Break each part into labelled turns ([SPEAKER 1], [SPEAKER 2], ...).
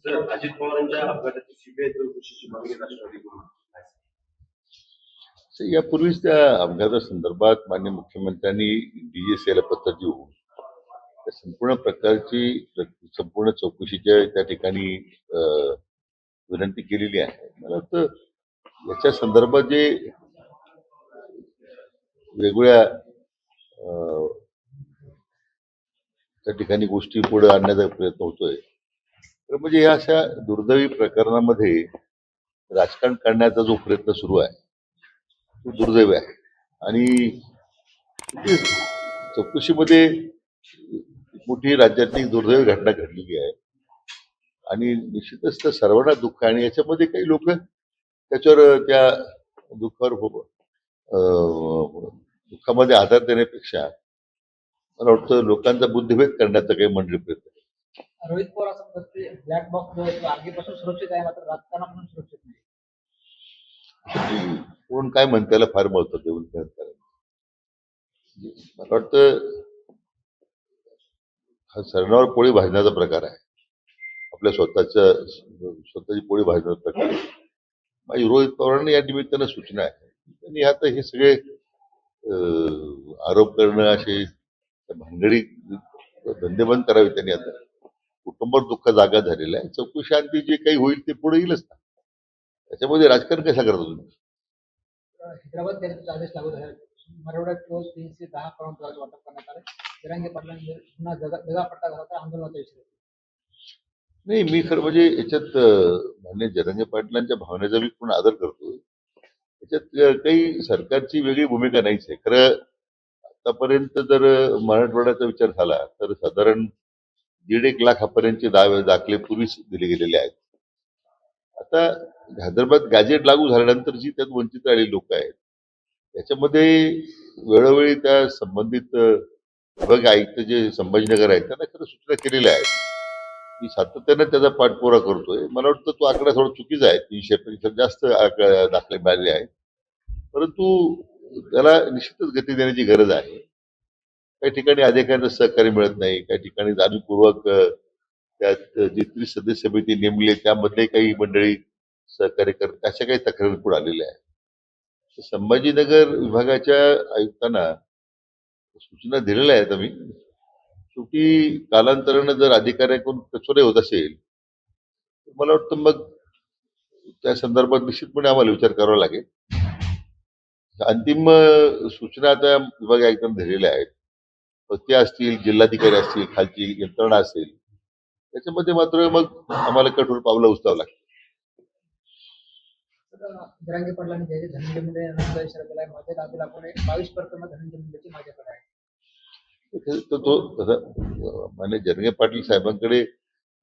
[SPEAKER 1] Sir, Ajit पवारांच्या अपघाताची CBI चौकशीची मागणी राष्ट्रवादीकडून आहे.
[SPEAKER 2] यापूर्वीच त्या अपघातासंदर्भात माननीय मुख्यमंत्र्यांनी DGCला पत्र देऊन त्या संपूर्ण प्रकारची संपूर्ण चौकशीच्या त्या ठिकाणी विनंती केलेली आहे. मला वाटतं याच्या संदर्भात जे वेगवेगळ्या त्या ठिकाणी गोष्टी पुढे आणण्याचा प्रयत्न होतोय, तर म्हणजे या अशा दुर्दैवी प्रकरणामध्ये राजकारण करण्याचा जो प्रयत्न सुरू आहे तो दुर्दैवी आहे. आणि चौकशीमध्ये मोठी राज्यातली दुर्दैवी घटना घडलेली आहे आणि निश्चितच तर सर्वांना दुःख आहे. आणि याच्यामध्ये काही लोक त्याच्यावर त्या दुःखावर दुःखामध्ये आधार देण्यापेक्षा मला वाटतं लोकांचा बुद्धिभेद करण्याचा काही मंडळी प्रयत्न.
[SPEAKER 3] रोहित पवार असं म्हणतात की ब्लॅक बॉक्स जो आहे तो आगीपासून सुरक्षित आहे, मात्र राजकारणापासून सुरक्षित नाही.
[SPEAKER 2] कोण काय म्हणते त्याला फार महत्व देऊन मला वाटतं हा सरणावर पोळी भाजण्याचा प्रकार आहे. आपल्या स्वतःची पोळी भाजण्याचा प्रकार आहे. माझी रोहित पवारांना या निमित्तानं सूचना आहे, त्यांनी आता हे सगळे आरोप करणं असे भानगडी धंदे बंद करावे. त्यांनी आता कुटुंबावर दुःख जागा झालेला आहे. चौकशी आणि जे काही होईल ते पुढे येईलच ना. त्याच्यामध्ये राजकारण कशा करता तुम्ही?
[SPEAKER 3] हैदराबाद बँकेचा आदेश लागू झाला. मराठवाड्यात रोज 310 करोड रुपयाचं वाटप करण्यात आलं. जरांगे पाटलांनी पुन्हा जगापट्टा झाला तर आंदोलनाचा इशारा.
[SPEAKER 2] नाही, मी खरं म्हणजे याच्यात मान्य जरांगे पाटलांच्या भावनेचा मी पूर्ण आदर करतो. याच्यात काही सरकारची वेगळी भूमिका नाहीच आहे. खरं आतापर्यंत जर मराठवाड्याचा विचार झाला तर साधारण 1.5 लाखापर्यंतचे दाखले पूर्वीच दिले गेलेले आहेत. आता हैदराबाद गॅजेट लागू झाल्यानंतर जी त्यात वंचित राहिलेली लोक आहेत त्याच्यामध्ये वेळोवेळी त्या संबंधित विभागीय आयुक्त जे संभाजीनगर आहेत त्यांना खरं सूचना केलेल्या आहेत. मी सातत्याने त्याचा पाठपुरा करतोय. मला वाटतं तो आकडा थोडा चुकीचा आहे. 300 जास्त दाखले मिळाले आहेत, परंतु त्याला निश्चितच गती देण्याची गरज आहे. काही ठिकाणी अधिकाऱ्यांना सहकार्य मिळत नाही, काही ठिकाणी जाणीवपूर्वक त्यात जी त्रिसदस्य समिती नेमली त्यामध्ये काही मंडळी सहकार्य करत अशा काही तक्रारी पुढे आलेल्या आहेत. संभाजीनगर विभागाच्या आयुक्तांना सूचना दिलेल्या आहेत आम्ही. शेवटी कालांतरानं जर अधिकाऱ्याकडून कचोरे होत असेल तर मला वाटतं मग त्या संदर्भात निश्चितपणे आम्हाला विचार करावा लागेल. अंतिम सूचना आता विभागीय आयुक्तांना दिलेल्या आहेत. ते असतील, जिल्हाधिकारी असतील, खालची यंत्रणा असेल, त्याच्यामध्ये मात्र मग आम्हाला कठोर पावलं उचलावं लागतं.
[SPEAKER 3] जरांगे पाटलांनी जे धनंजय मुंडे यांना इशारा दिलाय, माझ्या दाबीला आपण 22 प्रकरण धनंजय मुंडेची माझ्याकडे आहे.
[SPEAKER 2] तो तसं मान्य जरांगे पाटील साहेबांकडे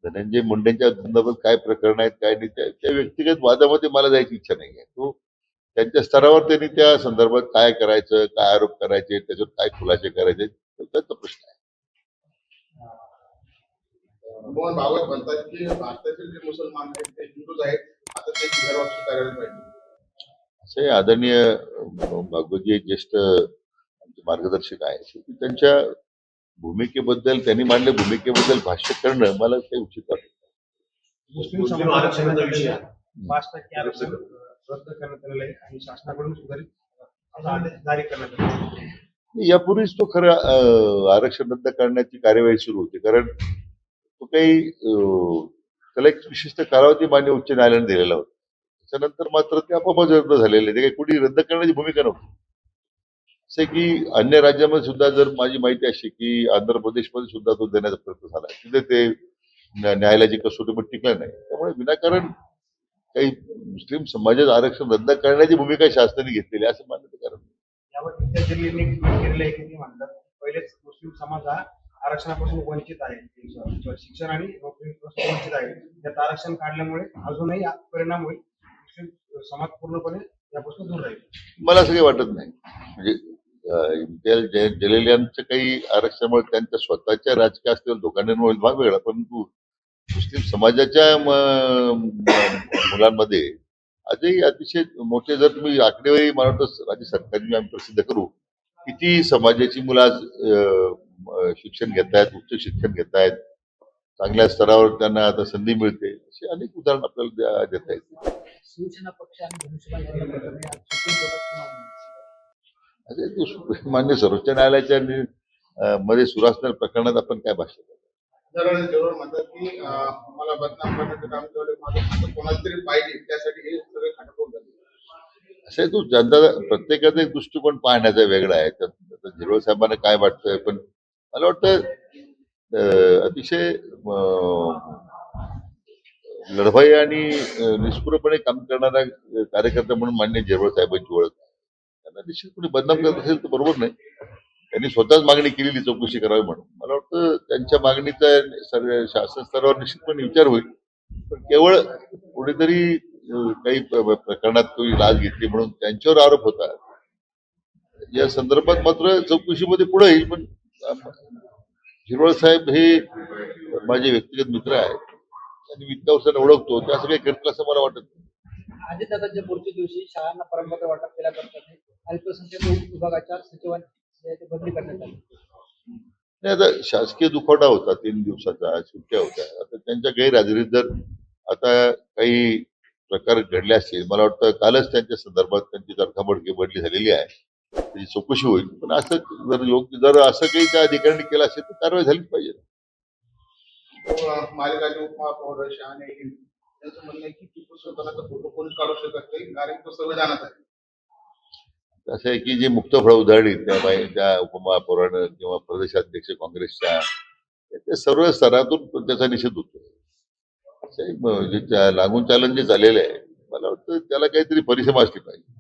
[SPEAKER 2] धनंजय मुंडेंच्या संदर्भात काय प्रकरण आहेत काय नाही त्या व्यक्तिगत वादामध्ये मला जायची इच्छा नाही आहे. तो त्यांच्या स्तरावर त्यांनी त्या संदर्भात काय करायचं, काय आरोप करायचे, त्याच्यावर काय खुलासे करायचे त्याचा प्रश्न आहे.
[SPEAKER 4] मोहन भागवत म्हणतात की भारतातील जे मुसलमान आहेत ते हिंदूच आहेत, आता त्यांची घरवापसी करायला पाहिजे.
[SPEAKER 2] असे आदरणीय भागवतजी ज्येष्ठ मार्गदर्शक आहे. शेवटी त्यांच्या भूमिकेबद्दल त्यांनी मांडल्या भूमिकेबद्दल भाष्य करणं मला काही उचित वाटत नाही.
[SPEAKER 1] मुस्लिम आरक्षणाचा विषय
[SPEAKER 3] 5% आरक्षण
[SPEAKER 5] रद्द करण्यात आलेलं आहे आणि शासनाकडून सुधारित आदेश जारी करण्यात आले.
[SPEAKER 2] यापूर्वीच तो खरं आरक्षण रद्द करण्याची कार्यवाही सुरू होती. कारण तो काही त्याला एक विशिष्ट कालावधी मान्य उच्च न्यायालयाने दिलेला होता. त्याच्यानंतर मात्र ते आपोआपच रद्द झालेले. ते काही कुठे रद्द करण्याची भूमिका नव्हती. असे की अन्य राज्यामध्ये सुद्धा जर माझी माहिती अशी की आंध्र प्रदेशमध्ये सुद्धा तो देण्याचा प्रयत्न झाला, तिथे ते न्यायालयाची कसोटीमध्ये टिकलं नाही. त्यामुळे विनाकारण काही मुस्लिम समाजाचं आरक्षण रद्द करण्याची भूमिका शासनाने घेतलेली असं मानण्याचं कारण.
[SPEAKER 5] यावर विद्या दिल्लीने ट्विट केलेलं आहे की ते म्हणतात पहिलेच मुस्लिम समाज हा आरक्षणापासून वंचित आहे, शिक्षण आणि नोकरीपासून वंचित आहे. त्यात आरक्षण काढल्यामुळे अजूनही परिणाम होईल, मुस्लिम समाज पूर्णपणे यापासून दूर राहील.
[SPEAKER 2] मला असं काही वाटत नाही. म्हणजे इम्तियाज जलील यांचं काही आरक्षणामुळे त्यांच्या स्वतःच्या राजकीय असलेल्या दोघांनी भाग वेगळा, परंतु मुस्लिम समाजाच्या मुलांमध्ये आजही अतिशय मोठे जर तुम्ही आकडेवारी मला वाटतं राज्य सरकारने आम्ही प्रसिद्ध करू किती समाजाची मुलं आज शिक्षण घेत आहेत, उच्च शिक्षण घेत आहेत, चांगल्या स्तरावर त्यांना आता संधी मिळते अशी अनेक उदाहरण आपल्याला देता येतील.
[SPEAKER 3] शिवसेना पक्ष आणि धनुष्यबाण यांच्या प्रकरणी आज सुप्रीम कोर्टात सुनावणी.
[SPEAKER 2] असे मान्य सर्वोच्च न्यायालयाच्या मध्ये सुरू असणाऱ्या प्रकरणात आपण काय भाष्य करतो?
[SPEAKER 4] जवळ म्हणतात की मला बदनाम करण्याचं काम केलं माझं कोणाला तरी पाहिजे त्यासाठी हे सगळे खटकून झाले.
[SPEAKER 2] असं आहे, तू जनता प्रत्येकाचा एक दृष्टिकोन पाहण्याचा वेगळा आहे. त्यात झिरवळ साहेबांना काय वाटतंय, पण मला वाटतं अतिशय लढवाई आणि निष्ठुरपणे काम करणारा कार्यकर्ता म्हणून मान्य झिरवळ साहेबांची ओळख. त्यांना निश्चितपणे बदनाम करत असेल तर बरोबर नाही. त्यांनी स्वतःच मागणी केलेली चौकशी करावी म्हणून. मला वाटतं त्यांच्या मागणीचा शासन स्तरावर निश्चितपणे विचार होईल. पण केवळ कुठेतरी काही प्रकरणात कोणी लाच घेतली म्हणून त्यांच्यावर आरोप होता, या संदर्भात मात्र चौकशीमध्ये पुढे येईल. पण झिरवळ साहेब हे माझे व्यक्तिगत मित्र आहेत आणि इतक्या वर्षांना ओळखतो, ते असं काही करतील असं मला वाटत नाही.
[SPEAKER 3] अजितदादांच्या पुढच्या दिवशी शाळांना परमपत्र वाटप केल्यानंतर अल्पसंख्याक विभागाच्या सचिवांची बदली करण्यात आली.
[SPEAKER 2] नाही, आता शासकीय दुखवटा होता 3 दिवसाचा, सुट्ट्या होत्या. आता त्यांच्या गैरहजेरीत जर आता काही प्रकार घडले असतील, मला वाटतं कालच त्यांच्या संदर्भात त्यांची तडकाफडकी बदली झालेली आहे, त्याची चौकशी होईल. पण असं जर असं काही त्या अधिकाऱ्यांनी केलं असेल तर कारवाई झालीच पाहिजे.
[SPEAKER 4] मालेगावचे उपमहापौर शहाणे त्यांचं म्हणणं आहे की टिपू सुलतानाचा फोटो कोणी काढू शकत नाही कारण तो संविधानात आहे.
[SPEAKER 2] असं आहे की जे मुक्तफळ उधळली त्या उपमहापौरानं किंवा प्रदेशाध्यक्ष काँग्रेसच्या, त्या सर्व स्तरातून त्याचा निषेध होतो. असं लागून चालन जे झालेलं आहे, मला वाटतं त्याला काहीतरी परिसीमा असली पाहिजे.